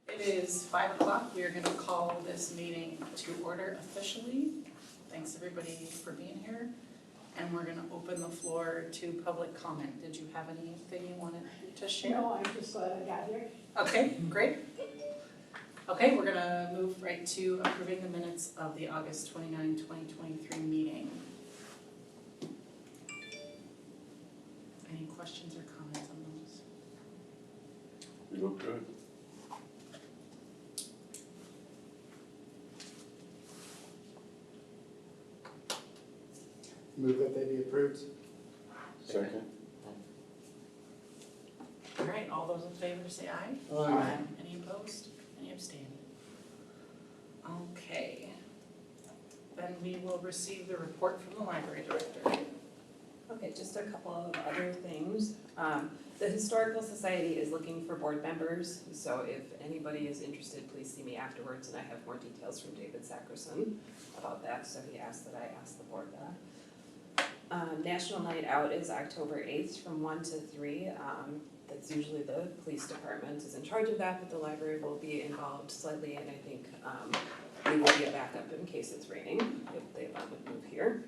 It is 5 o'clock. We are going to call this meeting to order officially. Thanks everybody for being here. And we're going to open the floor to public comment. Did you have anything you wanted to share? No, I'm just glad I got here. Okay, great. Okay, we're going to move right to approving the minutes of the August 29, 2023 meeting. Any questions or comments on those? You look good. Move that they be approved. Second. All right, all those in favor say aye. Aye. Any opposed? Any abstaining? Okay. Then we will receive the report from the library director. Okay, just a couple of other things. The Historical Society is looking for board members, so if anybody is interested, please see me afterwards, and I have more details from David Sackerson about that, so he asked that I ask the board that. National Night Out is October 8th from 1 to 3. That's usually the police department is in charge of that, but the library will be involved slightly, and I think we will be a backup in case it's raining, if they want to move here.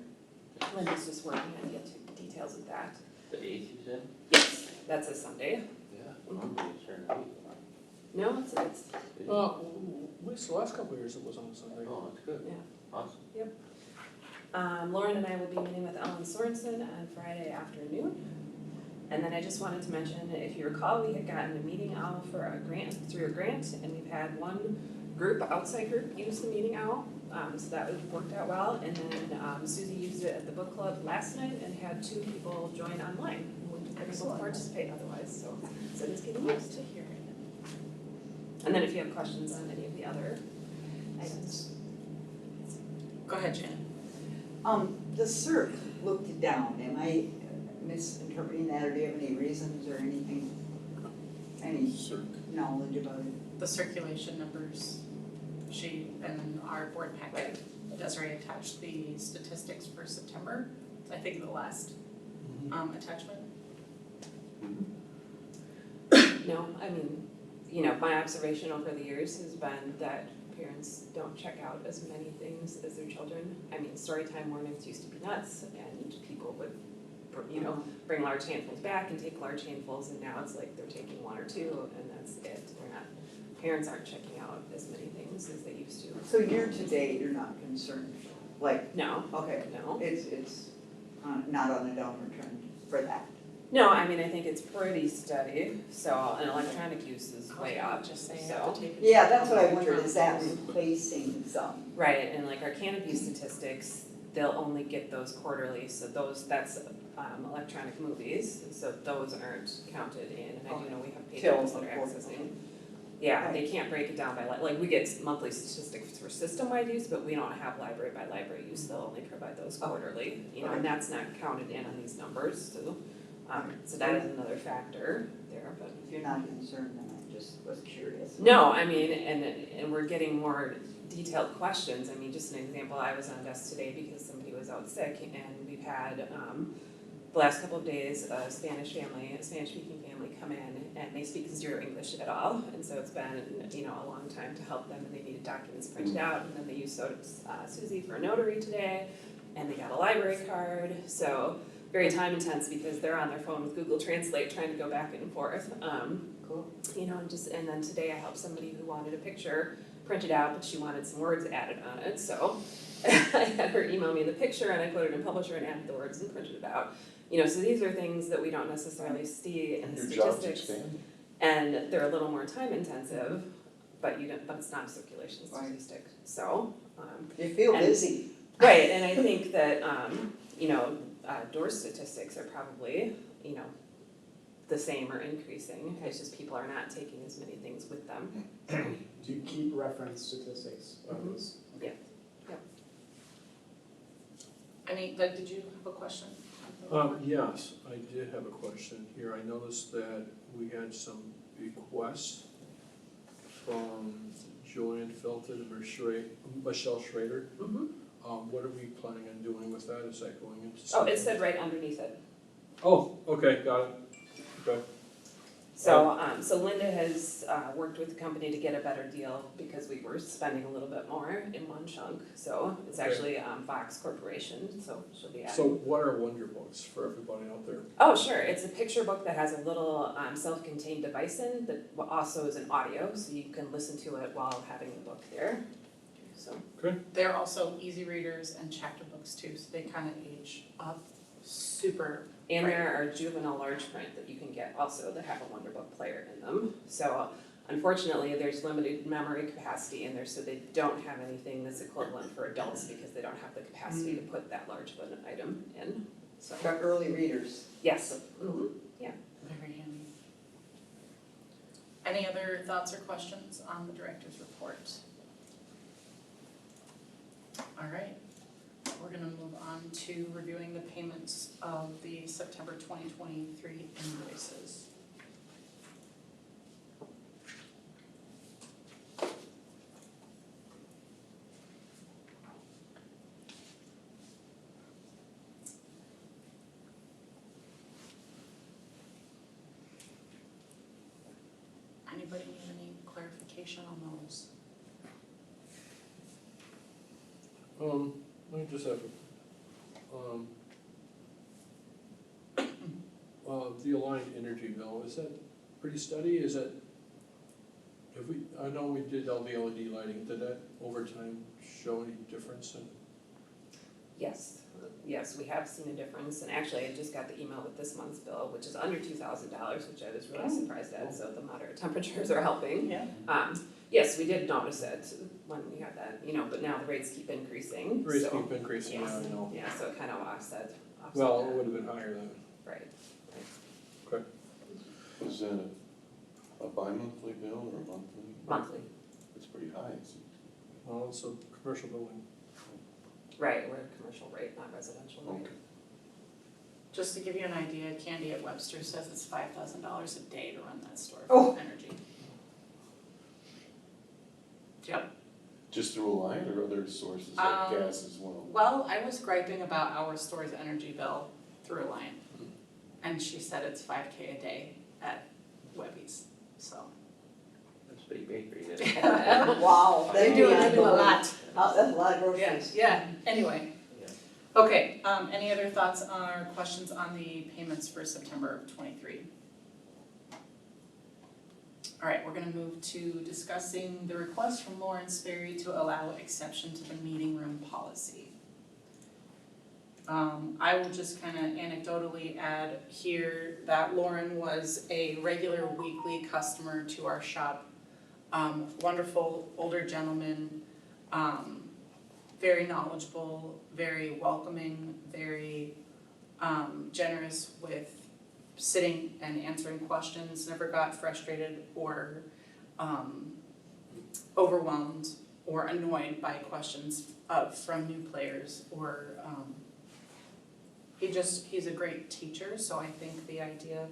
Linda's just working on the details of that. The 8th, you said? Yes, that's a Sunday. Yeah. Monday is during the week. No, it's, The last couple of years it was on Sunday. Oh, that's good. yeah. Awesome. Lauren and I will be meeting with Ellen Sorensen on Friday afternoon. And then I just wanted to mention, if you recall, we had gotten a meeting owl for a grant, through a grant, and we've had one group, outside group, use the meeting owl. So that worked out well. And then Susie used it at the book club last night and had 2 people join online who wouldn't have been able to participate otherwise, so it's getting used. To hear it. And then if you have questions on any of the other items. Go ahead, Janet. The CERC looked down, am I misinterpreting that, or do you have any reasons or anything, any knowledge about it? The circulation numbers, she and our board packet, Desiree attached the statistics for September. I think the last attachment. No, I mean, my observation over the years has been that parents don't check out as many things as their children. I mean, storytime mornings used to be nuts, and people would, bring large handfuls back and take large handfuls, and now it's like they're taking 1 or 2, and that's it. Parents aren't checking out as many things as they used to. So year to date, you're not concerned, like, No, okay, no. it's not on a downward trend for that? No, I mean, I think it's pretty steady, so, and electronic use is way up, Just saying, so. have to take it. Yeah, that's what I wondered, is that replacing some? Right, and like our canopy statistics, they'll only get those quarterly, so that's electronic movies, so those aren't counted in, and I do know we have patrons that are accessing. Yeah, they can't break it down by, like we get monthly statistics for system-wide use, but we don't have library by library use, they'll only provide those quarterly, and that's not counted in on these numbers, so. So that is another factor there, but. If you're not concerned, then I just was curious. No, I mean, and we're getting more detailed questions. I mean, just an example, I was on desk today because somebody was out sick, and we've had the last couple of days a Spanish-speaking family come in, and they speak 0 English at all, and so it's been a long time to help them, and they needed documents printed out, and then they used Susie for a notary today, and they got a library card, so very time intense because they're on their phone with Google Translate trying to go back and forth. Cool. And then today I helped somebody who wanted a picture printed out, but she wanted some words added on it, so I had her email me the picture, and I put it in Publisher and added the words and printed it out. So these are things that we don't necessarily see in the statistics, and they're a little more time intensive, but it's not a circulation statistic. So You feel busy. right, and I think that door statistics are probably the same or increasing. It's just people are not taking as many things with them. Do you keep reference statistics of this? Yeah. Did you have a question? Yes, I did have a question here. I noticed that we had some requests from Joanne Felton and Michelle Schrader. Mm-hmm. What are we planning on doing with that? Is that going into? Oh, it said right underneath it. Oh, okay, got it. Okay. So, so Linda has, worked with the company to get a better deal because we were spending a little bit more in one chunk. So it's Okay. actually, Fox Corporation, so she'll be adding. So what are Wonder Books for everybody out there? Oh, sure, it's a picture book that has a little, self-contained device in that also is an audio, so you can listen to it while having the book there, so. They're also easy readers and chapter books too, so they kind of age up super. And there are juvenile large print that you can get also that have a Wonder Book player in them. So unfortunately, there's limited memory capacity in there, so they don't have anything that's equivalent for adults because they don't have the capacity to put that large of an item in, so. But early readers. Yes, yeah. Very handy. Any other thoughts or questions on the director's report? All right, we're gonna move on to reviewing the payments of the September 2023 invoices. Anybody need any clarification on those? Let me just have, the Alliant Energy bill, is that pretty steady, is that, have we, I know we did all the LED lighting, did that over time show any difference in? Yes, yes, we have seen a difference, and actually, I just got the email with this month's bill, which is under $2,000, which I was really surprised at, so the moderate temperatures are helping. Yeah. Yes, we did notice it when we had that, but now the rates keep increasing, Rates so- keep increasing, yeah, I Yes. know. Yeah, so it kind of offset Well, it that. would have been higher then. Right. Is that a bi-monthly bill or a monthly? Monthly, It's pretty high, it seems. Well, it's a commercial building. right, we're a commercial rate, not residential rate. Okay. Just to give you an idea, Candy at Webster says it's $5,000 a day to run that store Oh. for energy. Yep. Just through a line or other sources like gas as well? Well, I was griping about our store's energy bill through a line, and she said it's $5K a day at Webby's, so. That's a big bakery, then. Wow. They do a lot. Oh, that's a lot of Yeah, groceries. yeah, anyway. Yeah. Okay, any other thoughts or questions on the payments for September of '23? All right, we're gonna move to discussing the request from Lauren Sperry to allow exception to the meeting room policy. I will just kind of anecdotally add here that Lauren was a regular weekly customer to our shop. Wonderful older gentleman, very knowledgeable, very welcoming, very generous with sitting and answering questions, never got frustrated or overwhelmed or annoyed by questions from new players or he's a great teacher, so I think the idea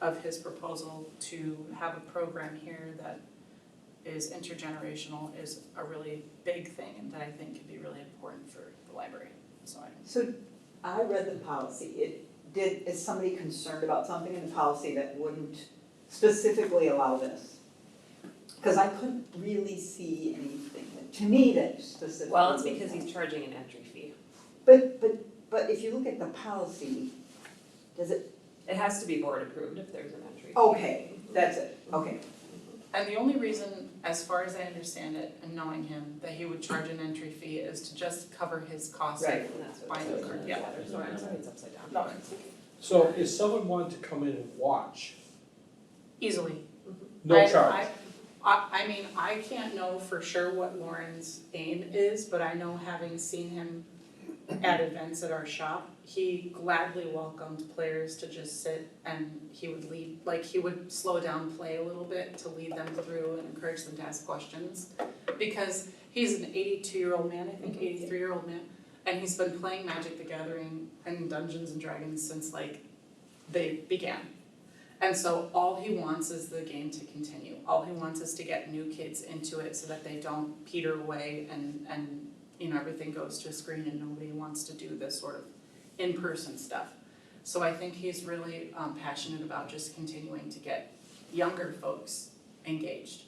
of his proposal to have a program here that is intergenerational is a really big thing and that I think could be really important for the library, so So I read the policy. Is somebody concerned about something in the policy that wouldn't specifically allow this? Because I couldn't really see anything to me that specifically. Well, it's would because allow. he's charging an entry fee. But if you look at the policy, does it, It has to be board approved if there's an entry fee. okay, that's it, okay. And the only reason, as far as I understand it, and knowing him, that he would charge an entry fee is to just cover his costs. Right, and that's what Buying it the says card, in yeah. the letter, so I'm sorry, it's upside down. No, it's okay. So if someone wanted to come in and watch, Easily. no charge? I mean, I can't know for sure what Lauren's aim is, but I know having seen him at events at our shop, he gladly welcomed players to just sit and he would lead, like he would slow down play a little bit to lead them through and encourage them to ask questions. Because he's an 82-year-old man, I think 83-year-old man, and he's been playing Magic the Gathering and Dungeons and Dragons since like they began. And so all he wants is the game to continue. All he wants is to get new kids into it so that they don't peter away and everything goes to a screen and nobody wants to do this sort of in-person stuff. So I think he's really passionate about just continuing to get younger folks engaged.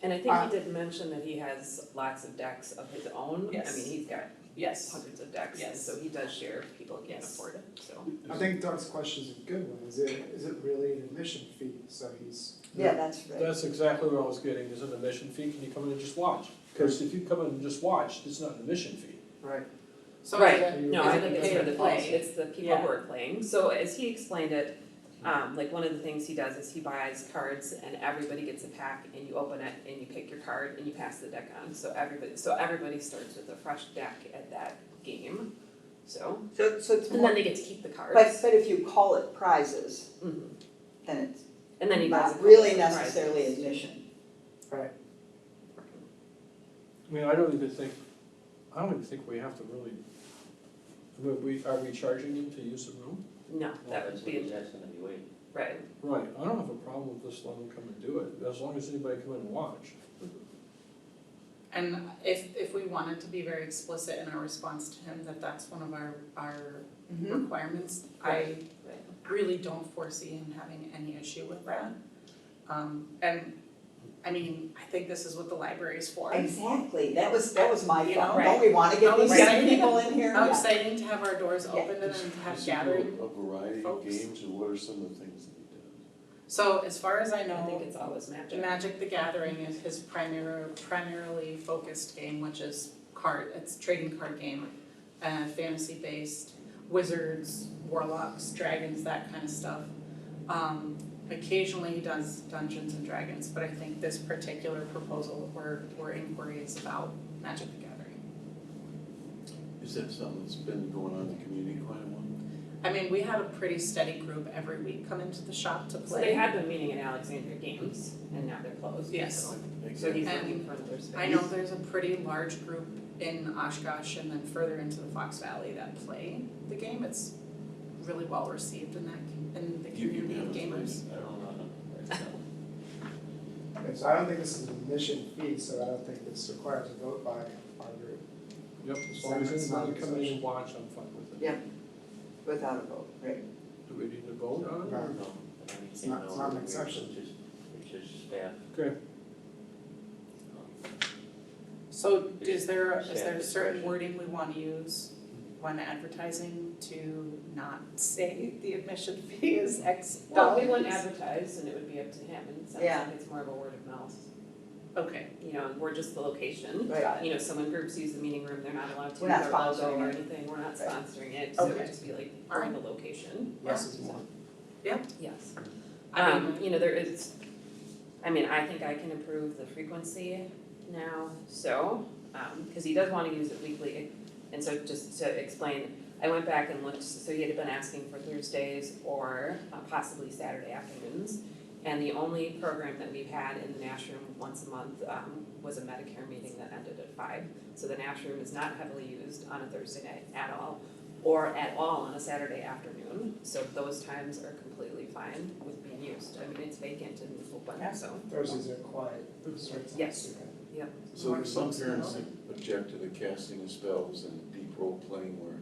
And I think he did mention that he has lots of decks of his own. Yes. I mean, he's got Yes. hundreds of decks, and Yes. so he does share if people can't Yes. afford it, so. I think Doug's question is a good one, is it really an admission fee, so he's. Yeah, that's right. That's exactly what I was getting, is an admission fee, can you come in and just watch? Because if you come in and just watch, it's not an admission fee. Right. So Right. is it- No, is I it think it's pay for to the play? folks, it's the people who are playing. So as he explained it, like one of the things he does is he buys cards and everybody gets a pack and you open it and you pick your card and you pass the deck on. So everybody starts with a fresh deck at that game, so. So it's And more, then they get to keep the cards. but if you call it prizes, Mhm. then it's And then he buys a not couple really of necessarily prizes. admission. Right. I mean, I don't even think we have to really, are we charging him to use the room? No, that That's would what be, he's asking anyway. right. Right, I don't have a problem with just letting him come and do it, as long as anybody come in and watch. And if we wanted to be very explicit in our response to him, that that's one of our Mhm. requirements, I Right. really don't foresee him having any issue with that. And, I mean, I think this is what the library is for. Exactly, that was my You thought, know, don't we wanna get How these exciting. young people in here? How Yeah. exciting to have our doors Yeah. open and then to have Does he gathering. do a variety of folks. games, or what are some of the things that he does? So as far as I I think know, it's always magic. Magic the Gathering is his primarily focused game, which is it's trading card game, fantasy based, wizards, warlocks, dragons, that kind of stuff. Occasionally he does Dungeons and Dragons, but I think this particular proposal or inquiry is about Magic the Gathering. Is that something that's been going on in the community quite a while? I mean, we had a pretty steady group every week come into the shop to So play. they had been meeting in Alexandria Games, and now they're closed. Yes. So he's And looking for another space. I know there's a pretty large group in Oshkosh and then further into the Fox Valley that play the game. It's really well received in the community of gamers. I don't know. Okay, so I don't think this is an admission fee, so I don't think this requires a vote by our group. Yep, as long as It's not anybody come in exception. and watch, I'm fine with it. Yeah. Without a vote, right? Do we need to vote on it? No. No, It's not an exception. It's just staff. Okay, So is there It's certain discretion. wording we wanna use when advertising to not say the admission fee is X Well, we dollars? wouldn't advertise and it would be up to him, and it sounds Yeah. like it's more of a word of mouth. Okay, You know, we're just the location. Right. You know, so when groups use the meeting room, they're not allowed to We're use not our logo sponsoring or it. anything, we're not Right. sponsoring it, so it would Okay. just be like, All we're right. the location. Less is more. Yes. I mean, You know, there is, I mean, I think I can approve the frequency now, so, cause he does wanna use it weekly. And so just to explain, I went back and looked, so he had been asking for Thursdays or possibly Saturday afternoons. And the only program that we've had in the Nash Room once a month was a Medicare meeting that ended at 5. So the Nash Room is not heavily used on a Thursday night at all, or at all on a Saturday afternoon. So those times are completely fine with being used. I mean, it's vacant and open, so. Thursdays are quiet, certain times, Yes. okay. So there's some parents that object to the casting of spells and deep role playing where.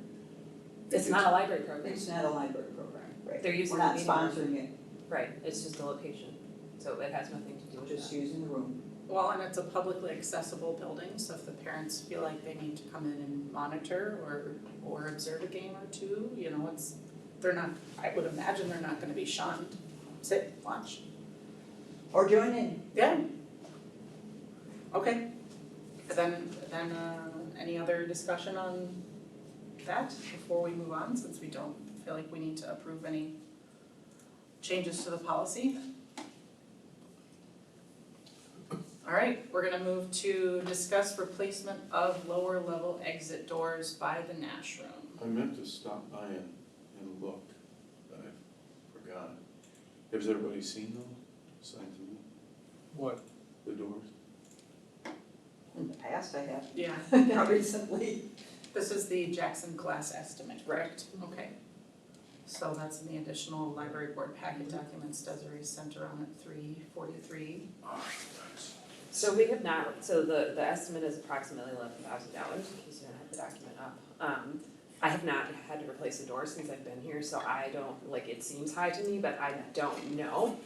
It's not a library program, It's not a library program, right? They're using We're not the meeting room. sponsoring it, right, it's just a location, so it has nothing to do with just that. using the room. well, and it's a publicly accessible building, so if the parents feel like they need to come in and monitor or observe a game or two, you know, they're not, I would imagine they're not gonna be shunned. Sit, watch. Or join in. Yeah. Okay. Then, any other discussion on that before we move on, since we don't feel like we need to approve any changes to the policy? All right, we're gonna move to discuss replacement of lower level exit doors by the Nash Room. I meant to stop by and look, but I forgot. Has everybody seen those signs of what? the doors? In the past, I have, Yeah. not recently. This is the Jackson Glass estimate, correct? Okay. So that's in the additional library board packet documents, Desiree sent around at 343. So we have not, so the estimate is approximately $11,000, in case you don't have the document up. I have not had to replace a door since I've been here, so I don't, like, it seems high to me, but I don't know.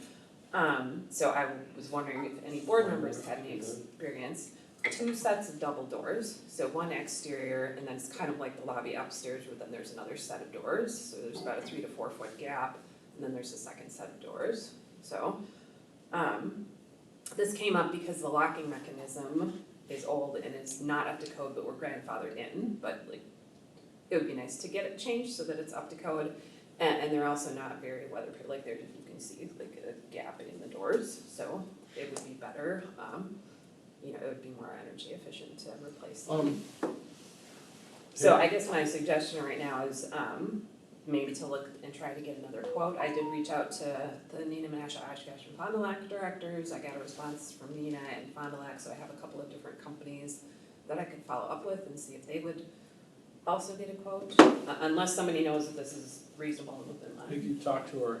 So I was wondering if any board members had any experience. 2 sets of double doors, so one exterior, and then it's kind of like the lobby upstairs, but then there's another set of doors, so there's about a 3 to 4 foot gap, and then there's a second set of doors. So, this came up because the locking mechanism is old and is not up to code, but we're grandfathered in, but like, it would be nice to get it changed so that it's up to code, and they're also not very weatherproof, like you can see like a gap in the doors, so it would be better, you know, it would be more energy efficient to replace them. So I guess my suggestion right now is, maybe to look and try to get another quote. I did reach out to the Nina, Menasha, Oshkosh, and Fond du Lac directors. I got a response from Nina and Fond du Lac, so I have a couple of different companies that I could follow up with and see if they would also get a quote, unless somebody knows that this is reasonable and within I line. think you talked to our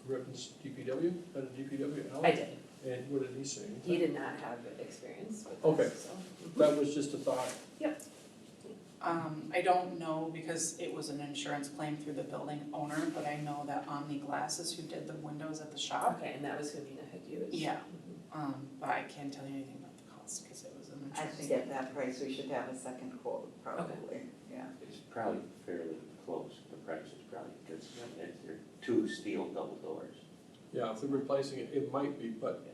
Ripon's DPW, head of DPW, Alan? I did. And what did he say? He did not have experience with Okay. this, so. That was just a thought. I don't know because it was an insurance claim through the building owner, but I know that Omni Glasses who did the windows at the shop. Okay, and that was who Nina had used? Yeah. But I can't tell you anything about the cost because it was an I insurance. think at that price, we should have a second quote, probably, yeah. It's probably fairly close, the price is probably, because they're 2 steel double doors. Yeah, if they're replacing it, it might be, but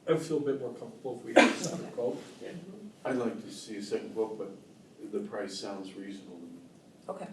I feel a bit more comfortable if we had a second quote. Mhm. I'd like to see a second quote, but the price sounds reasonable to me. Okay.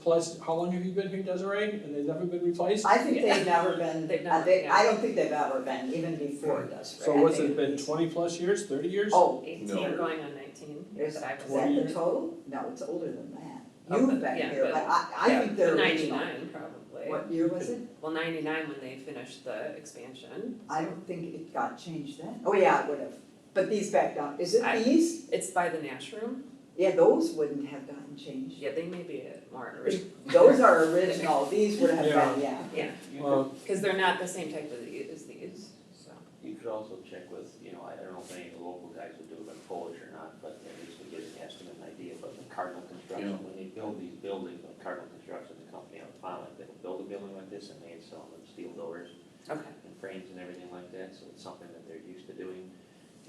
Plus, how long have you been here, Desiree, and they've never been replaced? I think they've never been, They've never, I don't think they've ever been, even before Desiree. So I what's think- it been, 20+ years, 30 years? Oh, 18 No. going on 19. is that that I was 20 the years? total? No, it's older than that. Oh, You've but- been yeah, here, but- but I think they're original. 99 probably. What year was it? Well, 99 when they finished the expansion. I don't think it got changed then. Oh, yeah, it would have. But these back down, is it I- these? It's by the Nash Room. Yeah, those wouldn't have gotten changed. Yeah, they may be more original. Those are original, these would have been, yeah. Yeah, You because they're not the same type as these, so. You could also check with, I don't know if any of the local guys would do it in Polish or not, but at least we get an estimate and idea. But the Cardinal Construction, when they build these buildings, like Cardinal Construction, the company out of Finland, they'll build a building like this and they install them steel doors Okay. and frames and everything like that, so it's something that they're used to doing.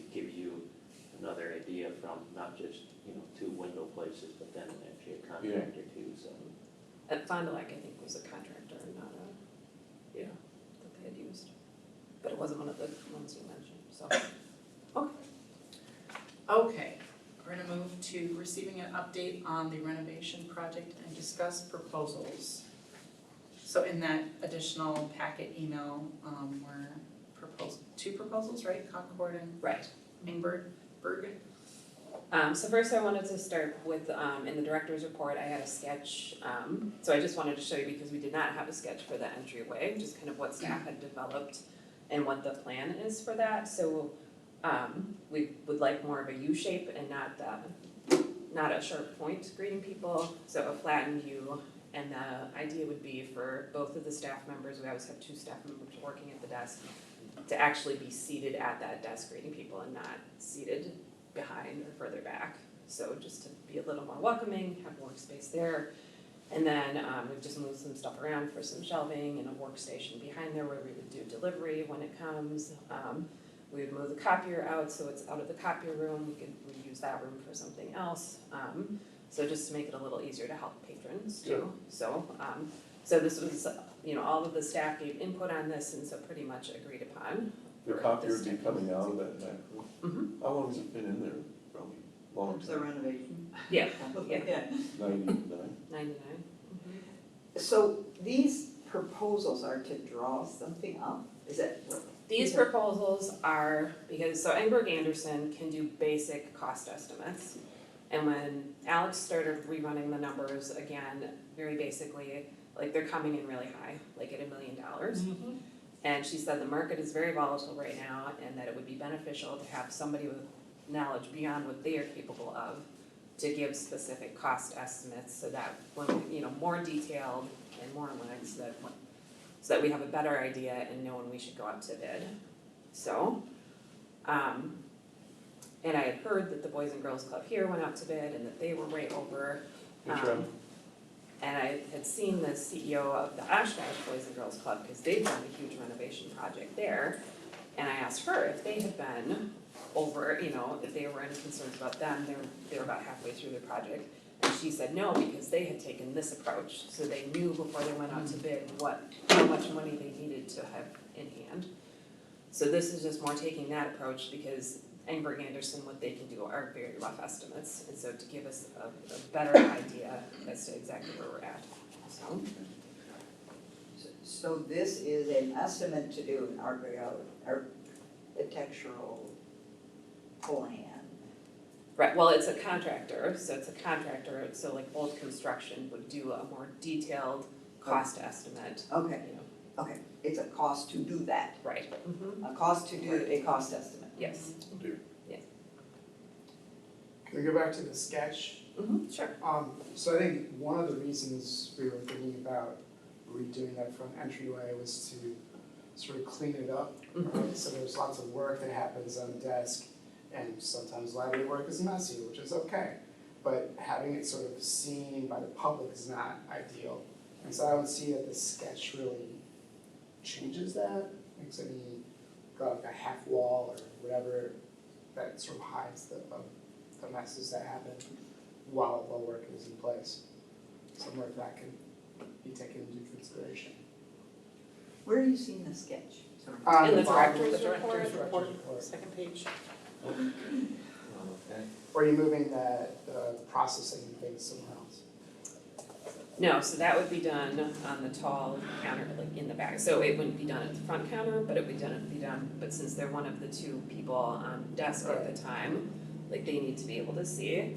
It gives you another idea from not just, 2 window places, but then actually a contractor too, so. At Fond du Lac, I think, was a contractor, not a, that they had used. But it wasn't one of the ones you mentioned, so. Okay, we're gonna move to receiving an update on the renovation project and discuss proposals. So in that additional packet email, were 2 proposals, right? Concord and Right. Ingberg. So first I wanted to start with, in the director's report, I had a sketch, so I just wanted to show you because we did not have a sketch for the entryway, just kind of what staff had developed and what the plan is for that, so, we would like more of a U shape and not a sharp point greeting people, so a flattened U. And the idea would be for both of the staff members, we always have 2 staff members working at the desk, to actually be seated at that desk greeting people and not seated behind or further back. So just to be a little more welcoming, have more space there. And then we've just moved some stuff around for some shelving and a workstation behind there where we would do delivery when it comes. We would move the copier out, so it's out of the copier room, we could reuse that room for something else. So just to make it a little easier to help patrons too. So this was, all of the staff gave input on this and so pretty much agreed upon. The copier would be coming out of that back room. Mm-hmm. How long has it been in there? Probably long The time. renovation. Yeah, Yeah. 99. 99. So these proposals are to draw something up? Is that what? These Yeah. proposals are, so Engberg Anderson can do basic cost estimates. And when Alex started rerunning the numbers again, very basically, like they're coming in really high, like at $1 million. And she said the market is very volatile right now and that it would be beneficial to have somebody with knowledge beyond what they are capable of to give specific cost estimates so that when, more detailed and more lines so that we have a better idea and know when we should go out to bid. So, and I had heard that the Boys and Girls Club here went out to bid and that they were way over. Which one? And I had seen the CEO of the Oshkosh Boys and Girls Club, because they've done a huge renovation project there. And I asked her if they had been over, you know, if there were any concerns about them, they were about halfway through their project. And she said no, because they had taken this approach, so they knew before they went out to bid how much money they needed to have in hand. So this is just more taking that approach, because Engberg Anderson, what they can do are very rough estimates, and so to give us a better idea as to exactly where we're at, so. So this is an estimate to do an architectural plan. Right, well, it's a contractor, so like Bolt Construction would do a more detailed cost estimate, Okay, you know, okay, it's a cost to do that, right, a cost to do a cost estimate. yes, Can we go back to the sketch? sure. So I think one of the reasons we were thinking about redoing that front entryway was to sort of clean it up. Right? So there's lots of work that happens on the desk, and sometimes library work is messy, which is okay. But having it sort of seen by the public is not ideal. And so I don't see that the sketch really changes that, makes any, got like a half wall or whatever that sort of hides the messes that happen while the work is in place. Somewhere that can be taken into consideration. Where are you seeing the sketch? Sorry. In the bottom- director's director's report. report. Second page. Or are you moving the processing things somewhere else? No, so that would be done on the tall counter, like in the back, so it wouldn't be done at the front counter, but it would be done, but since they're one of the two people on desk at the time, like they need to be able to see.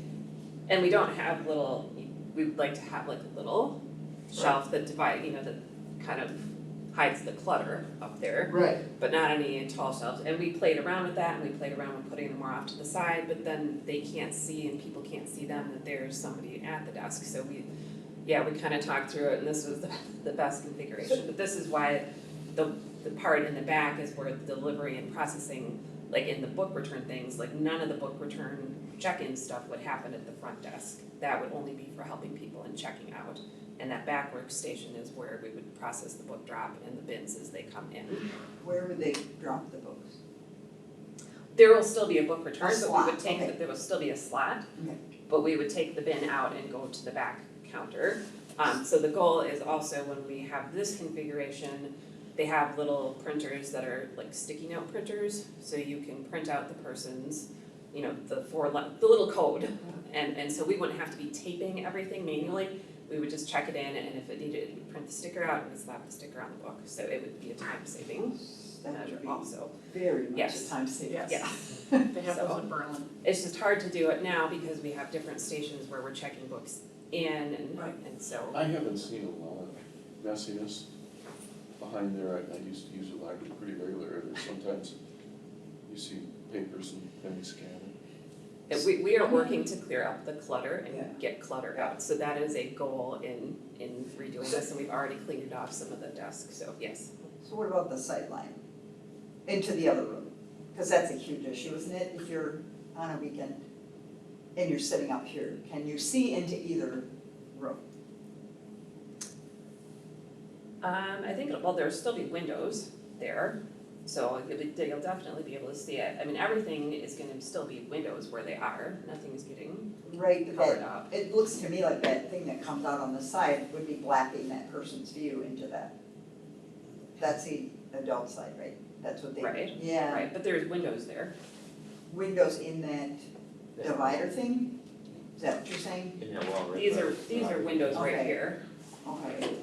And we don't have little, we would like to have like a little shelf that divide, you know, that kind of hides the clutter up there, Right. but not any tall shelves. And we played around with that, and we played around with putting them more off to the side, but then they can't see and people can't see them that there's somebody at the desk, so we kind of talked through it, and this was the best configuration, but this is why the part in the back is where the delivery and processing, like in the book return things, like none of the book return check-in stuff would happen at the front desk. That would only be for helping people and checking out. And that back workstation is where we would process the book drop in the bins as they come in. Where would they drop the books? There will still be a book return, A but we slot, would take, okay. there will still be a slot, Okay. but we would take the bin out and go to the back counter. So the goal is also when we have this configuration, they have little printers that are like sticky note printers, so you can print out the person's, you know, the little code. And so we wouldn't have to be taping everything manually, we would just check it in, and if it needed, we'd print the sticker out and we'd slap the sticker on the book, so it would be a time saving That measure would be also. very much Yes. a time saver. Yes. Yeah, They have those So- in Berlin. it's just hard to do it now because we have different stations where we're checking books in Right. and so. I haven't seen a lot of messiness behind there. I used to use the library pretty regularly. There's sometimes you see papers and things scattered. We are working to clear up the clutter Yeah. and get clutter out, so that is a goal in redoing this, and we've already cleaned off some of the desks, so yes. So what about the sight line? Into the other room? Because that's a huge issue, isn't it? If you're on a weekend and you're sitting up here, can you see into either room? I think, well, there'll still be windows there, so you'll definitely be able to see it. I mean, everything is gonna still be windows where they are, nothing's getting Right, but covered up. it looks to me like that thing that comes out on the side would be blocking that person's view into that. That's the adult side, right? That's what they. Right, Yeah, Right, but there's windows there. windows in that divider thing? Is that what you're saying? In that wall right These there. are windows right Okay. here. Okay.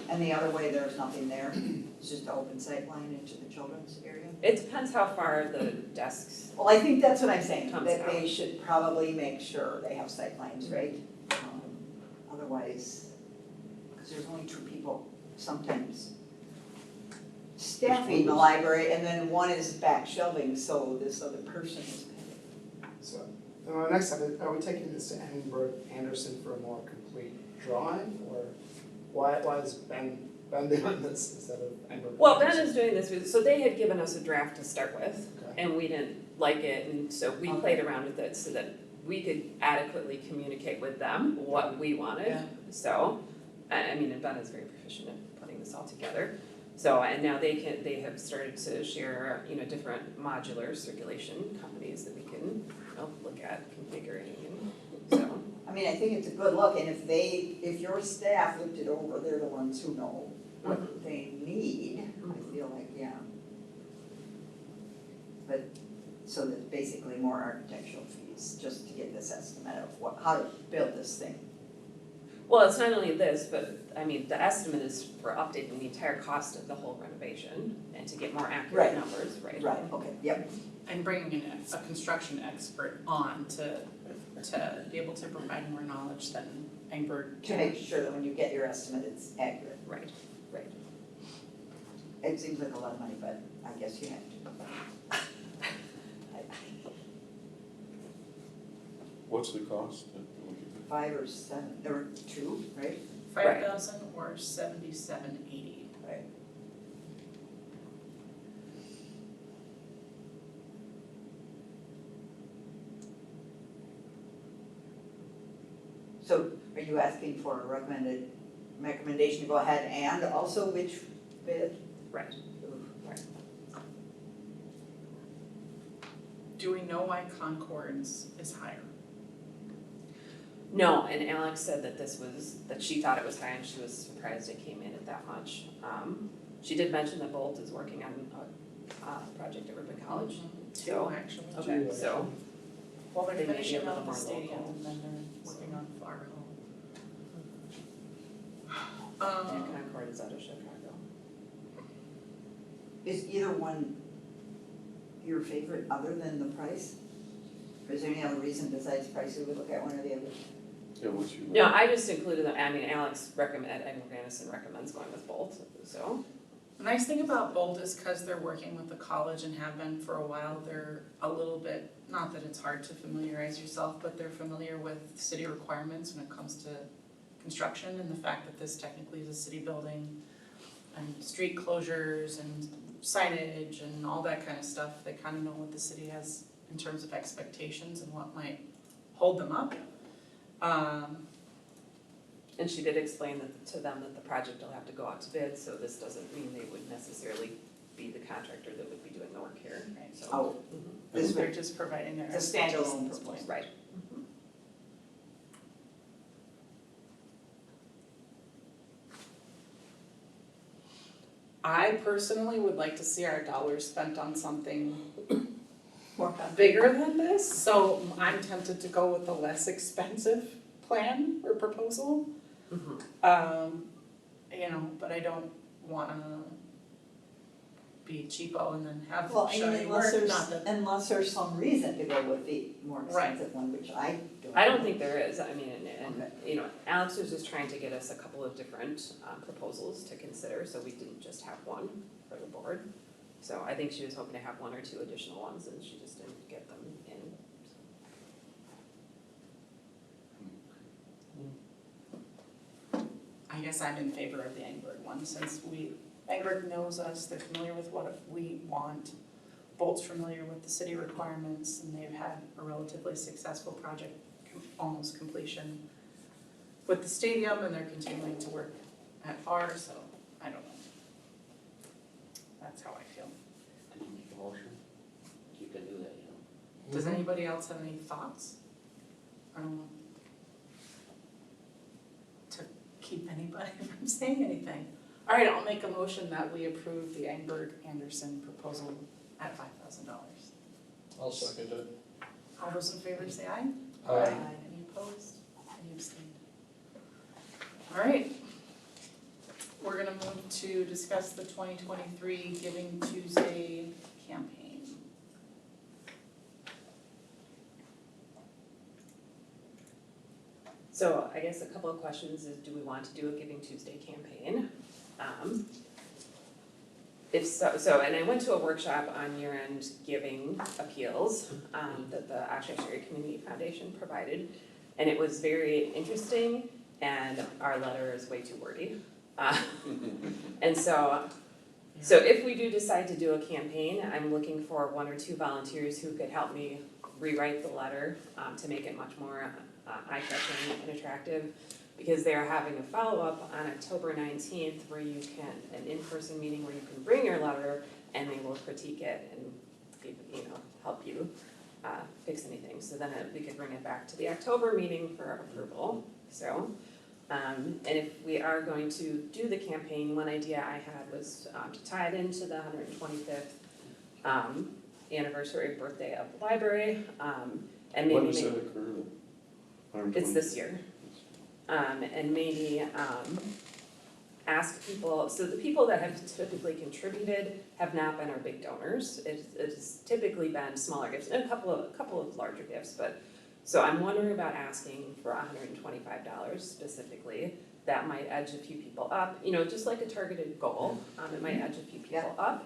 And the other way, there's nothing there? It's just an open sight line into the children's area? It depends how far the desks, Well, I think that's what I'm saying, Comes that out. they should probably make sure they have sight lines, right? Otherwise, because there's only two people sometimes staffing the library, and then one is back shelving, so this other person is paying. So, next step, are we taking this to Engberg Anderson for a more complete drawing, or why is Ben doing this instead of Engberg? well, Ben is doing this, so they had given us a draft to start with, Okay. and we didn't like it, and so we Okay. played around with it so that we could adequately communicate with them what we wanted. Yeah. So, I mean, and Ben is very proficient in putting this all together. So, and now they have started to share, different modular circulation companies that we can, look at configuring and so. I mean, I think it's a good look, and if your staff looked it over, they're the ones who know what they need, I feel like, yeah. But, so there's basically more architectural fees, just to get this estimate of how to build this thing. Well, it's not only this, but I mean, the estimate is for updating the entire cost of the whole renovation and to get more accurate Right. numbers, right? Right, okay, yep. And bringing in a construction expert on to be able to provide more knowledge than Engberg To can. make sure that when you get your estimate, it's accurate. Right, right. It seems like a lot of money, but I guess you have to. What's the cost? 5 or 7, or 2, right? 5,000 or 7780. Right. So are you asking for a recommendation to go ahead and also which bid? Right. Do we know why Concord's is higher? No, and Alex said that that she thought it was high and she was surprised it came in at that much. She did mention that Bolt is working on a project at Ripon College. Two, So, actually. okay, so, Well, they're They may be finishing a little out the more stadium local. and then they're working on Far yeah, Hill. Concord is out of Chicago. Is either one your favorite other than the price? Or is there any other reason besides price we would look at one or the other? Yeah, what's your? No, I just included them, I mean, Alex Granison recommends going with Bolt, so. The nice thing about Bolt is because they're working with the college and have been for a while, they're a little bit, not that it's hard to familiarize yourself, but they're familiar with city requirements when it comes to construction and the fact that this technically is a city building and street closures and signage and all that kind of stuff. They kind of know what the city has in terms of expectations and what might hold them up. And she did explain to them that the project will have to go out to bid, so this doesn't mean they would necessarily be the contractor that would be doing the work here, Right. so. Oh, Mhm. this They're would, just providing their it's a expertise standalone at this proposal. point. Right. I personally would like to see our dollars spent on something more fun. bigger than this, so I'm tempted to go with the less expensive plan or proposal. Mhm. But I don't wanna be cheapo and then have Well, I mean, shoddy work, not that. unless there's some reason to go with the more Right. expensive one, which I don't. I don't know. think there is, I mean, and, Okay. Alex was just trying to get us a couple of different proposals to consider, so we didn't just have one for the board. So I think she was hoping to have one or two additional ones, and she just didn't get them in. I guess I'm in favor of the Engberg one, since Engberg knows us, they're familiar with what we want. Bolt's familiar with the city requirements, and they've had a relatively successful project, almost completion with the stadium, and they're continuing to work at FAR, so I don't know. That's how I feel. Did you make a motion? You can do that, Does anybody else have any thoughts? I don't want to keep anybody from saying anything. All right, I'll make a motion that we approve the Engberg-Anderson proposal at $5,000. I'll second it. All those in favor say aye. Aye. Any opposed? Any abstained? All right. We're gonna move to discuss the 2023 Giving Tuesday campaign. So I guess a couple of questions is, do we want to do a Giving Tuesday campaign? If so, and I went to a workshop on year-end giving appeals, that the Oshkosh Area Community Foundation provided. And it was very interesting, and our letter is way too wordy. And so if we do decide to do a campaign, I'm looking for one or two volunteers who could help me rewrite the letter, to make it much more, eye-catching and attractive. Because they are having a follow-up on October 19th where you can, an in-person meeting where you can bring your letter and they will critique it and, help you fix anything. So then we could bring it back to the October meeting for approval, so. And if we are going to do the campaign, one idea I had was to tie it into the 125th anniversary birthday of the library, and maybe When does that occur? it's this year. And maybe ask people, so the people that have typically contributed have not been our big donors. It's typically been smaller gifts and a couple of larger gifts, but, so I'm wondering about asking for $125 specifically. That might edge a few people up, just like a targeted goal, it might edge a few people up.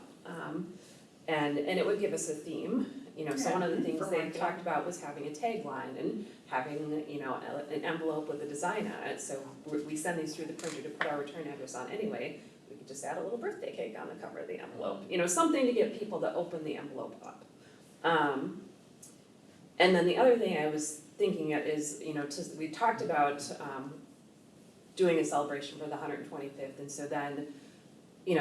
And it would give us a theme, so one of the things they talked about was having a tagline and having, an envelope with a design on it. So we send these through the printer to put our return address on anyway. We could just add a little birthday cake on the cover of the envelope, something to get people to open the envelope up. And then the other thing I was thinking is, we talked about doing a celebration for the 125th, and so then,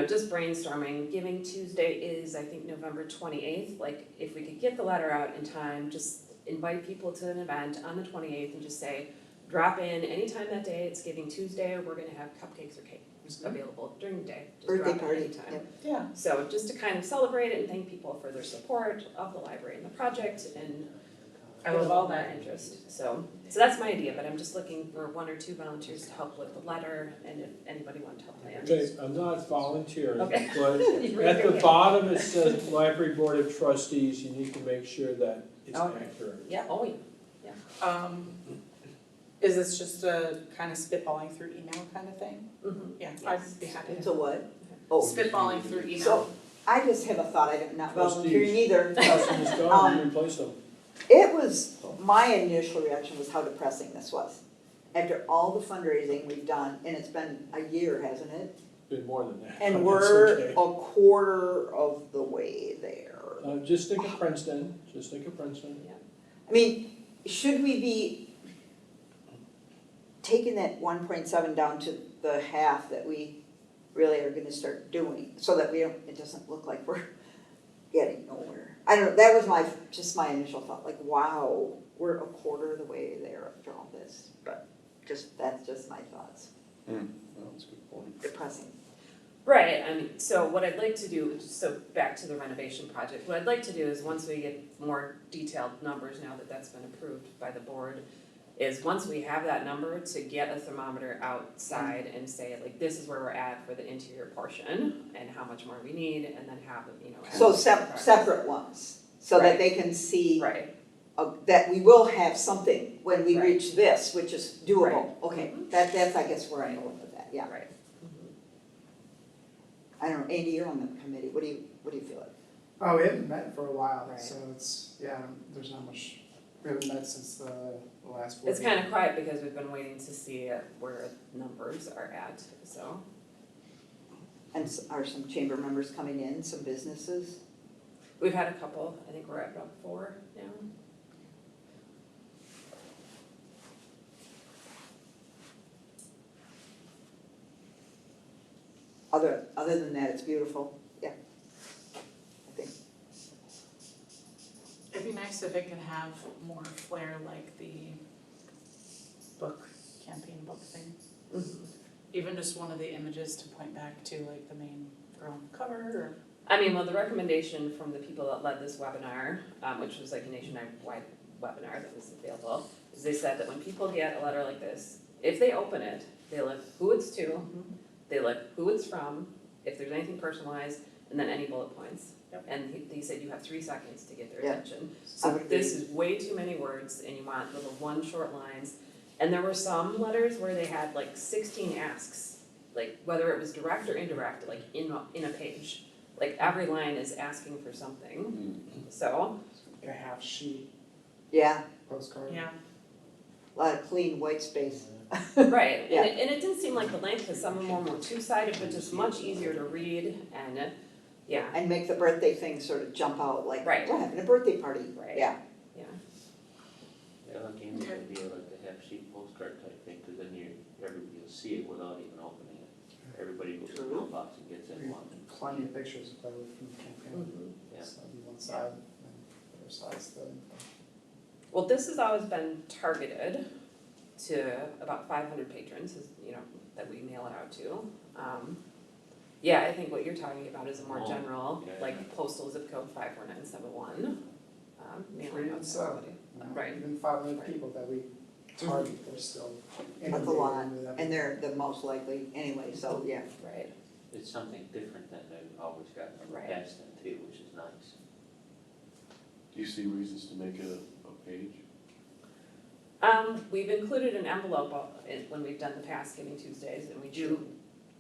just brainstorming, Giving Tuesday is, I think, November 28th, like, if we could get the letter out in time, just invite people to an event on the 28th and just say, drop in anytime that day, it's Giving Tuesday, we're gonna have cupcakes or cake available during the day, just Birthday drop in party, anytime. yep. Yeah. So just to kind of celebrate it and thank people for their support of the library and the project and I of love all that interest. So that's my idea, but I'm just looking for 1 or 2 volunteers to help with the letter and if anybody wants to help plan. Okay, I'm not volunteering, Okay. but You raised at your the hand. bottom it says Library Board of Trustees, you need to make sure that it's Okay. accurate. Yeah, oh yeah. Is this just a kind of spitballing through email kind of thing? Mhm. Yeah, Yes. I'd be happy It's to. a what? Oh, Spitballing through email. So, I just have a thought, I'm not volunteering either. Customers gone, you replace them. It was, my initial reaction was how depressing this was. After all the fundraising we've done, and it's been a year, hasn't it? Been more than that. And but we're that's okay. a quarter of the way there. Just think of Princeton, I mean, should we be taking that 1.7 down to the half that we really are gonna start doing, so that it doesn't look like we're getting nowhere? I don't know, that was just my initial thought, like, wow, we're a quarter of the way there after all this, but that's just my thoughts, Well, that's a good point. depressing. Right, I mean, so what I'd like to do, so back to the renovation project, what I'd like to do is once we get more detailed numbers now that that's been approved by the board, is once we have that number, to get a thermometer outside and say, like, this is where we're at for the interior portion and how much more we need, and then have, So as- separate ones, so that Right. they can see Right, that we will have something when we Right. reach this, which is doable. Right. Okay, that's, I guess, where I'm going with that, yeah. right. I don't know, Andy, you're on the committee, what do you feel like? Oh, we haven't met for a while, Right. so there's not much, we haven't met since the last board. It's kind of quiet because we've been waiting to see where numbers are at, so. And are some chamber members coming in, some businesses? We've had a couple, I think we're at about 4 now. Other than that, it's beautiful, yeah. I think, It'd be nice if it could have more flair like the campaign book thing. Even just one of the images to point back to like the main girl on the cover or. I mean, well, the recommendation from the people that led this webinar, which was like a nationwide webinar that was available, is they said that when people get a letter like this, if they open it, they look who it's to, they look who it's from, if there's anything personalized, and then any bullet points. Yep. And he said you have 3 seconds to get their Yeah. attention. I So would this is way too many words, and you want little 1 short lines. And there were some letters where they had like 16 asks, like whether it was direct or indirect, like in a page. Like every line is asking for something, so. Like a half sheet yeah, postcard. Yeah. a lot of clean white space. Right, Yeah. and it didn't seem like the length, because some of them were 2-sided, but just much easier to read, and, yeah, And make the birthday thing sort of jump out, like, Right. we're having a birthday party, Right. yeah. yeah. Yeah, like Amy's idea, like the half sheet postcard type thing, cause then everybody will see it without even opening it. Everybody goes to the mailbox and gets in one. Plenty of pictures to play with from the campaign. Yeah. So on one side, and the other side's the. Well, this has always been targeted to about 500 patrons, that we mail it out to. Yeah, I think what you're talking about is a more Oh, general, yeah, like postal zip code 54971, mailing out to So, everybody. Right. Even 500 Right. people that we target, they're still That's a inundated lot, with everything. and they're the most likely anyway, so, yeah. Right. It's something different than they've always gotten in the Right. past then too, which is nice. Do you see reasons to make it a page? We've included an envelope when we've done the past Giving Tuesdays, and we do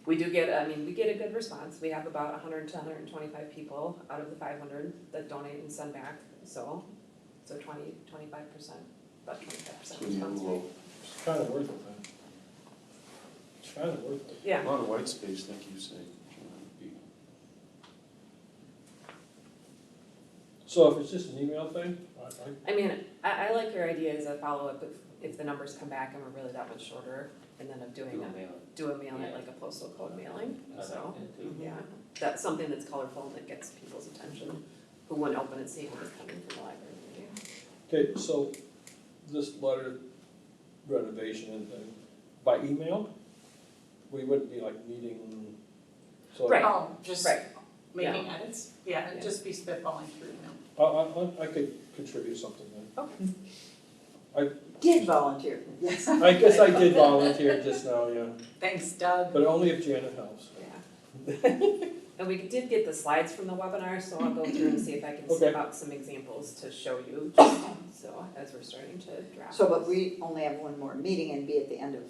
get, we get a good response. We have about 100 to 125 people out of the 500 that donate and send back, so 25%, about 25% So the response rate. envelope, It's kind of worth it then. It's kind of worth it. a Yeah, lot of white space, like you say. So if it's just an email thing, I mean, I like your idea as a follow-up if the numbers come back and we're really that much shorter, and then of Do doing a a, mail. do a mailing, Yeah. like a postal code mailing, I like so. that too. Yeah, that's something that's colorful and that gets people's attention, who wouldn't open and see what is coming from the library. okay, so this letter renovation and thing, by email, we wouldn't be like meeting, so. Right. Oh, just Right. making edits? Yeah, and Yeah. just be spitballing through email. I could contribute something then. Okay. Did volunteer, yes. I guess I did volunteer just now, yeah, Thanks, Doug. but only if Janet helps. Yeah. And we did get the slides from the webinar, so I'll go through and see if I can snip Okay. out some examples to show you, just so as we're starting to draft. So, but we only have one more meeting and be at the end of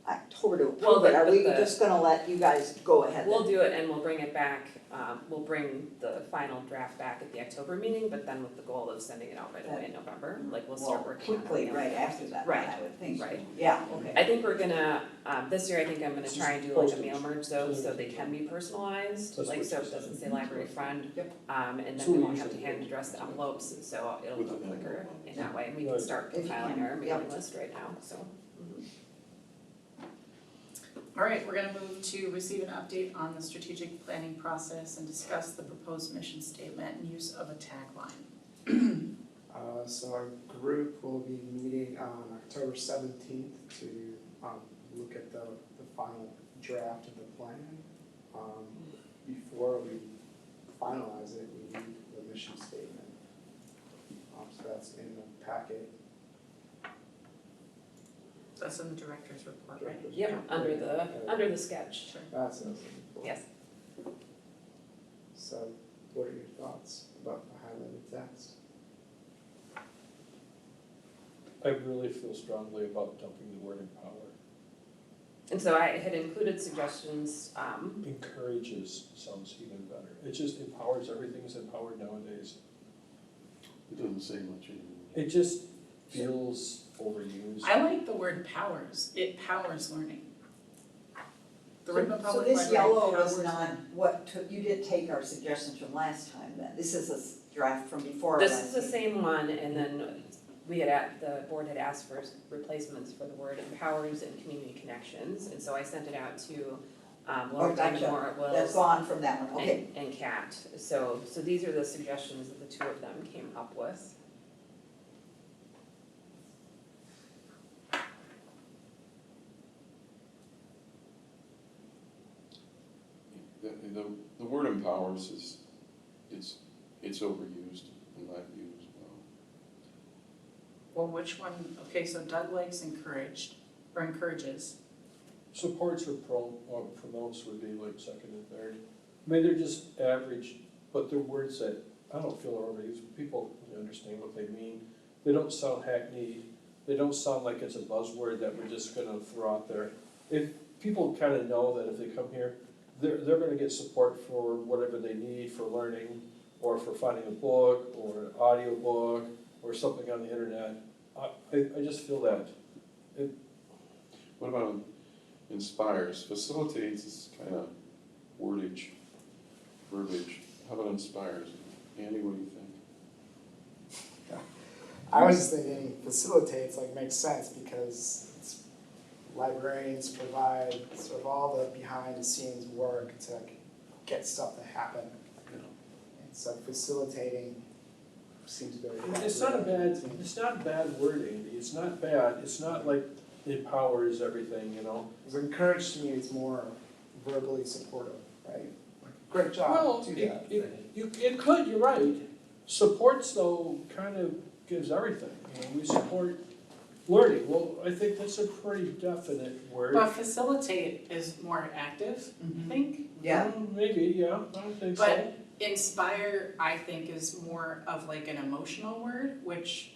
October to Well, approve it. Are but we the- just gonna let you guys go ahead We'll then? do it and we'll bring it back, we'll bring the final draft back at the October meeting, but then with the goal of sending it out right away in November, like we'll start Well, working on it. quickly, right after that, Right, I would think. right. Yeah, okay. I think we're gonna, this year I think I'm gonna Just try and do like a postage. mail merge though, so they can be personalized, That's like what so you it doesn't said. say library friend. Yep. And So then we we won't have to usually hand do. address the envelopes, so it'll With go the quicker envelope. in that way, and we can Right. start If you compiling can, our mailing yep. list right now, so. All right, we're gonna move to receive an update on the strategic planning process and discuss the proposed mission statement and use of a tagline. So our group will be meeting on October 17th to look at the final draft of the plan. Before we finalize it, we need the mission statement. So that's in the packet. That's in the director's report, right? Yep, under the sketch, Sure. That's what I was looking for. yes. So what are your thoughts about the highlighted text? I really feel strongly about dumping the word empower. And so I had included suggestions, Encourages sounds even better. It just empowers, everything's empowered nowadays. It doesn't say much anymore. It just feels overused. I like the word powers, it powers learning. The Ripon So Public this Library yellow powers was not learning. what took, you did take our suggestions from last time then? This is a draft from before our this last is the meeting. same one, and then the board had asked for replacements for the word empowers and community connections, and so I sent it out to Laura Oh, gotcha. Diamond Moore, That's gone from that one, okay. and Kat. So these are the suggestions that the two of them came up with. The word empowers is, it's overused in my view as well. Well, which one, okay, so Doug likes encouraged, or encourages. Supports or promotes would be like second and third. I mean, they're just average, but they're words that I don't feel are overused. People understand what they mean. They don't sound hackneyed. They don't sound like it's a buzzword that we're just gonna throw out there. If people kind of know that if they come here, they're gonna get support for whatever they need for learning, or for finding a book, or an audio book, or something on the internet. I just feel that. What about inspires? Facilitates is kind of wordage, verbiage. How about inspires? Andy, what do you think? I was just thinking facilitates like makes sense because it's, librarians provide sort of all the behind the scenes work to get stuff to happen. Yeah. And so facilitating seems very. It's not a bad word, Andy, it's not bad, it's not like empowers everything, you know? Because encourage to me is more verbally supportive, right? Like, great Well, job, do that. it could, you're right. Supports though kind of gives everything, you know, we support learning, well, I think that's a pretty definite word. But facilitate is more active, I think. Yeah, Well, maybe, yeah, I don't think so. But inspire, I think, is more of like an emotional word, which,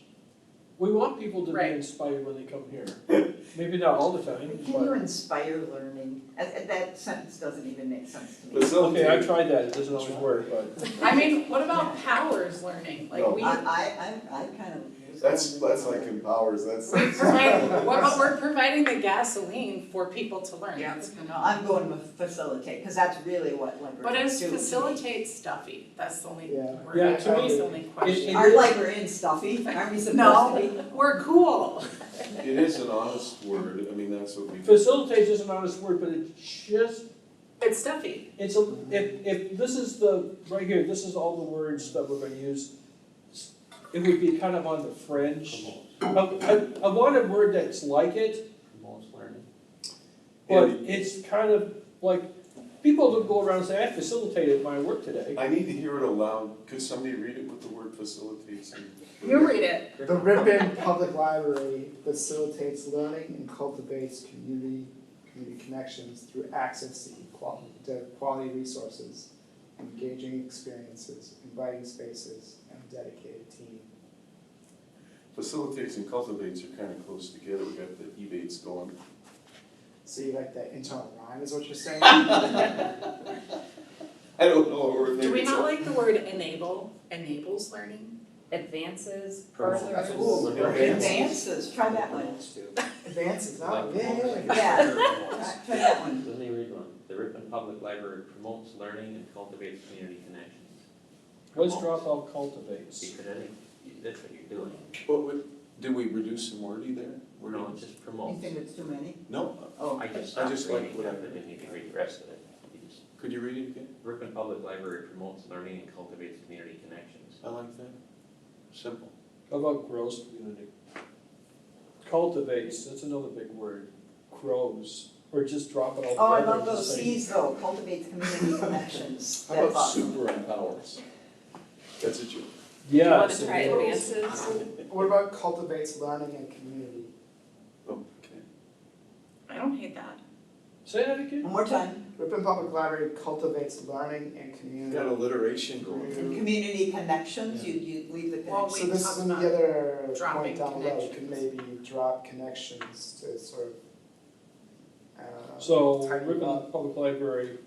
We want people to be Right. inspired when they come here, maybe not all the time, can you but, inspire learning? That sentence doesn't even make sense to me. okay, I tried that, it doesn't always work, but. I mean, what about powers learning? Like No. we I kind of. That's like empowers, that's. what about we're providing the gasoline for people to learn? Yeah, no, I'm going with facilitate, because that's really what But librarians is do. facilitate stuffy? That's the only Yeah. word, Yeah, that's to me, the only question. Are librarians stuffy? Aren't we supposed to be? No, we're cool. It is an honest word, I mean, that's what we. Facilitate is an honest word, but it's just, It's stuffy. it's a, if this is the, right here, this is all the words that we're gonna use, it would be kind of on the fringe. I want a word that's like it, Promotes learning. but it's kind of like, people don't go around and say, I facilitated my work today. I need to hear it aloud, could somebody read it with the word facilitates in? You read it. The Ripon Public Library facilitates learning and cultivates community connections through access to quality resources, engaging experiences, inviting spaces, and a dedicated team. Facilitates and cultivates are kind of close together, we got the ebates going. So you like that internal rhyme is what you're saying? I don't know, or maybe Do we it's not a- like the word enable? Enables learning? Advances, That's furthers. cool. Advances, try that one. Advances, oh, Like yeah. Yeah, try that one. Let me read one. The Ripon Public Library promotes learning and cultivates community connections. Let's drop out cultivates. Because I think that's what you're doing. Did we reduce some wording there? No, it just You promotes. think it's too many? No, Oh, I just I stopped just like reading what I that, but then you can read the rest of it. You just- could you read it again? Ripon Public Library promotes learning and cultivates community connections. I like that, simple. How about grows community? Cultivates, that's another big word, grows, or just drop it all together. oh, I love and those just say- C's though, cultivates community connections. How That's about awesome. super empowers? That's a joke. Do you want Yes. to try it is. advances? What about cultivates learning and community? Okay. I don't hate that. Say that again? One more time, Ripon Public Library cultivates learning and community. Got alliteration going. and community connections, you leave the Well, connection. So this is talked the about other dropping point down below, you connections. can maybe drop connections to sort of, So, tighten Ripon up. Public Library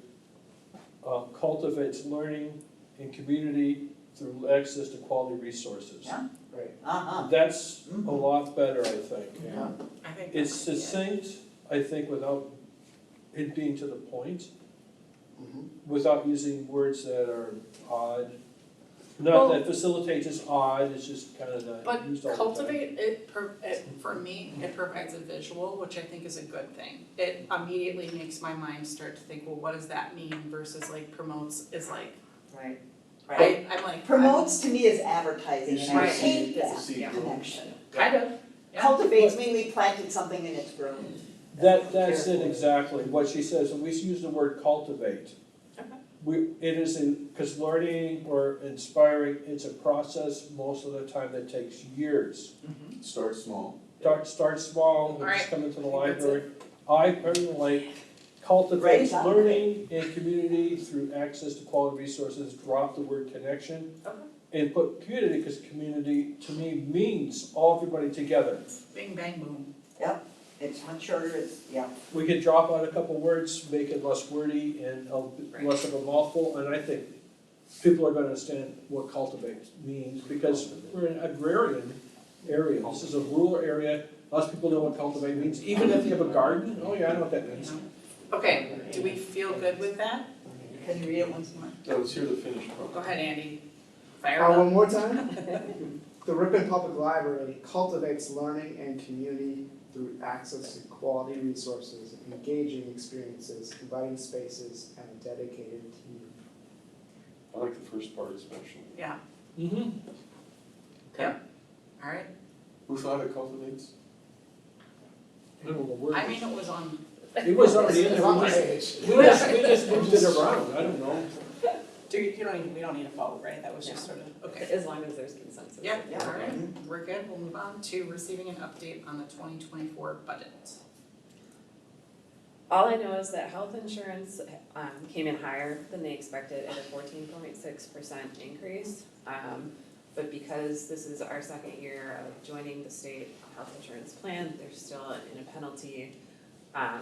cultivates learning and community through access to quality resources. Yeah. Right. Uh-huh. That's a lot better, I think. Yeah. I think It's that's a good idea. succinct, I think, without it being to the point, Mhm. without using words that are odd. Well- Not that facilitates is odd, it's just kind of But not used all the time. cultivate, for me, it provides a visual, which I think is a good thing. It immediately makes my mind start to think, well, what does that mean versus like promotes is like, Right. I'm like. Promotes to me is advertising, and I Right. hate It's a that seed. connection. Kind of, yeah. Cultivates mean we planted something and it's grown. That's it exactly, what she says, when we use the word cultivate. Okay. It is because learning or inspiring, it's a process most of the time that takes years. Start small. Start small, and Alright, just come into the I think that's library. I personally cultivate Write it down. learning and community through access to quality resources, drop the word connection. Okay. And put community, because community to me means all everybody together. Bing, bang, boom. It's much shorter, it's, yeah. We could drop out a couple words, make it less wordy and less of a mouthful, and I think people are gonna understand what cultivate means, because we're an agrarian area, this is a rural area, lots of people know what cultivate means, even if you have a garden, oh yeah, I know what that means. Okay, do we feel good with that? Can you read it once more? Now, let's hear the finished Go part. ahead, Andy. Fire it up. One more time? The Ripon Public Library cultivates learning and community through access to quality resources, engaging experiences, inviting spaces, and a dedicated team. I like the first part especially. Yeah, Mm-hmm. all right. Who thought it cultivates? I don't know where. I mean, it was on, It was already in It's there, on we the just, page. we just moved it around, I don't know. We don't need a vote, right? That was just sort of. okay. As long as there's consensus. Yeah, all right, we're good. We'll move on to receiving an update on the 2024 budget. All I know is that health insurance came in higher than they expected at a 14.6% increase. But because this is our second year of joining the state health insurance plan, there's still in a penalty.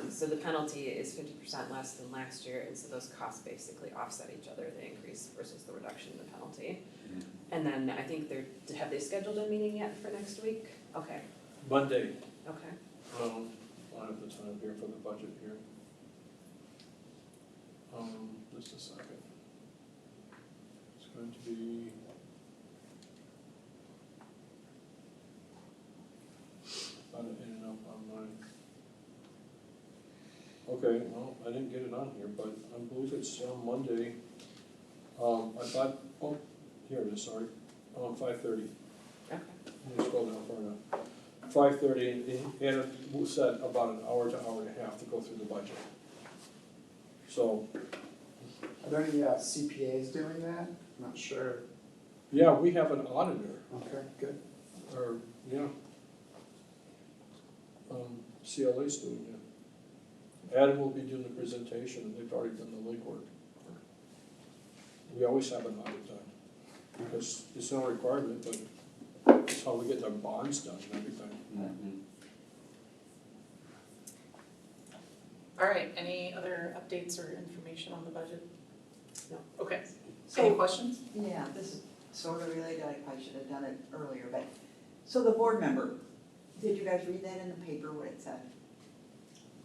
So the penalty is 50% less than last year, and so those costs basically offset each other, the increase versus the reduction in the penalty. And then I think have they scheduled a meeting yet for next week? Okay, Monday, okay. I have the time here for the budget here. Just a second. It's going to be. Got it in and up online. Okay, well, I didn't get it on here, but I believe it's Monday. I thought, oh, here it is, sorry, 5:30. Okay. Let me scroll down far enough. 5:30, and it set about an hour to hour and a half to go through the budget. So, Are there any CPAs doing that? I'm not sure. yeah, we have an auditor, Okay, good. or, yeah. CLA's doing it. Adam will be doing the presentation, and they've already done the legwork. We always have an audit done, because it's not a requirement, but it's how we get our bonds done and everything. All right, any other updates or information on the budget? No. Okay, So- any questions? Yeah, this is sort of related, I probably should have done it earlier, but, so the board member, did you guys read that in the paper, what it said?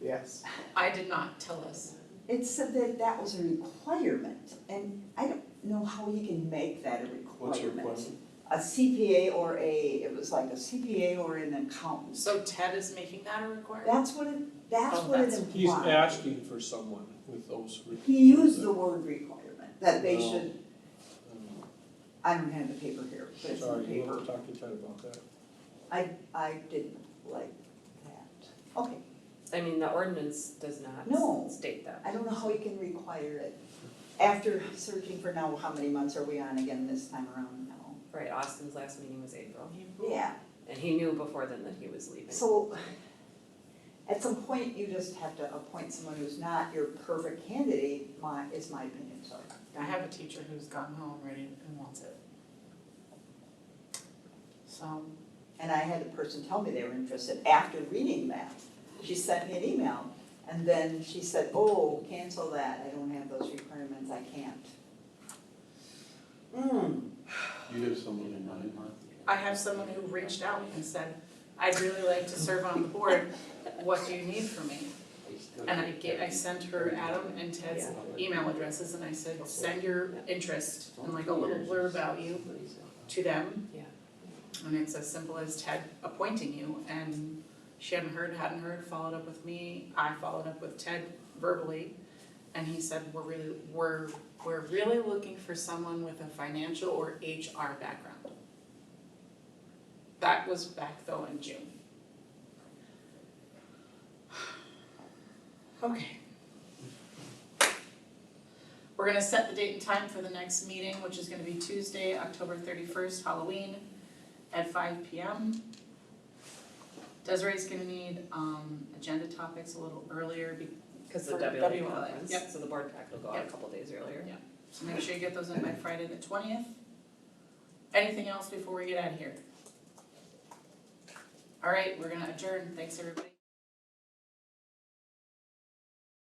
Yes. I did not, tell us. It said that that was a requirement, and I don't know how you can make that a What's your requirement. requirement? A CPA or it was like a CPA or an accountant. So Ted is making that a requirement? That's what it implied. He's asking for someone with those. He used the word requirement, that they No. should, I don't have the paper here, but it's in Sorry, the you paper. have to talk to Ted about that. I didn't like that. Okay, I mean, the ordinance does not No. state that. I don't know how you can require it. After searching for now, how many months are we on again this time around now? Right, Austin's last meeting was April, Yeah, and he knew before then that he was leaving. so at some point, you just have to appoint someone who's not your perfect candidate, is my opinion, sorry. I have a teacher who's gone home ready and wants it. So, And I had a person tell me they were interested after reading that. She sent me an email, and then she said, oh, cancel that, I don't have those requirements, I can't. You have someone in mind? I have someone who reached out and said, I'd really like to serve on the board, what do you need from me? And I sent her Adam and Ted's email addresses, and I said, send your interest and like a little blurb about you to them. Yeah. And it's as simple as Ted appointing you, and she hadn't heard, followed up with me, I followed up with Ted verbally, and he said, we're really looking for someone with a financial or HR background. That was back though in June. Okay. We're gonna set the date and time for the next meeting, which is gonna be Tuesday, October 31st, Halloween, at 5 p.m. Desiree's gonna need agenda topics a little earlier Because the For WLA WLA, conference, yep. so the board pack will go out a Yep. couple days earlier. Yeah. So make sure you get those in by Friday the 20th. Anything else before we get out of here? All right, we're gonna adjourn. Thanks, everybody.